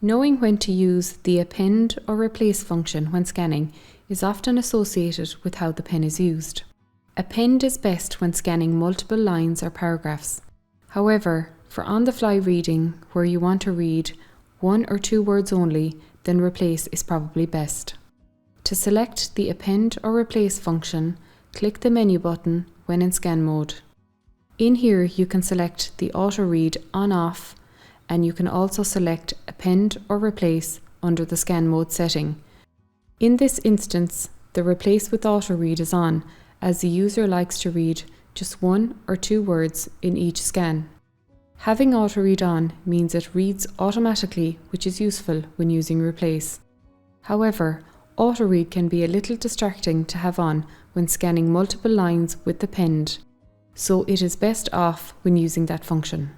Knowing when to use the Append or Replace function when scanning is often associated with how the pen is used. Append is best when scanning multiple lines or paragraphs. However, for on-the-fly reading where you want to read 1 or 2 words only, then Replace is probably best. To select the Append or Replace function, click the menu button when in scan mode. In here you can select the auto read on/off, and you can also select Append or Replace under the scan mode setting. In this instance, the Replace with auto read is on, as the user likes to read just 1 or 2 words in each scan. Having auto read on means it reads automatically, which is useful when using Replace. However, auto read can be a little distracting to have on when scanning multiple lines with Append, so it is best off when using that function.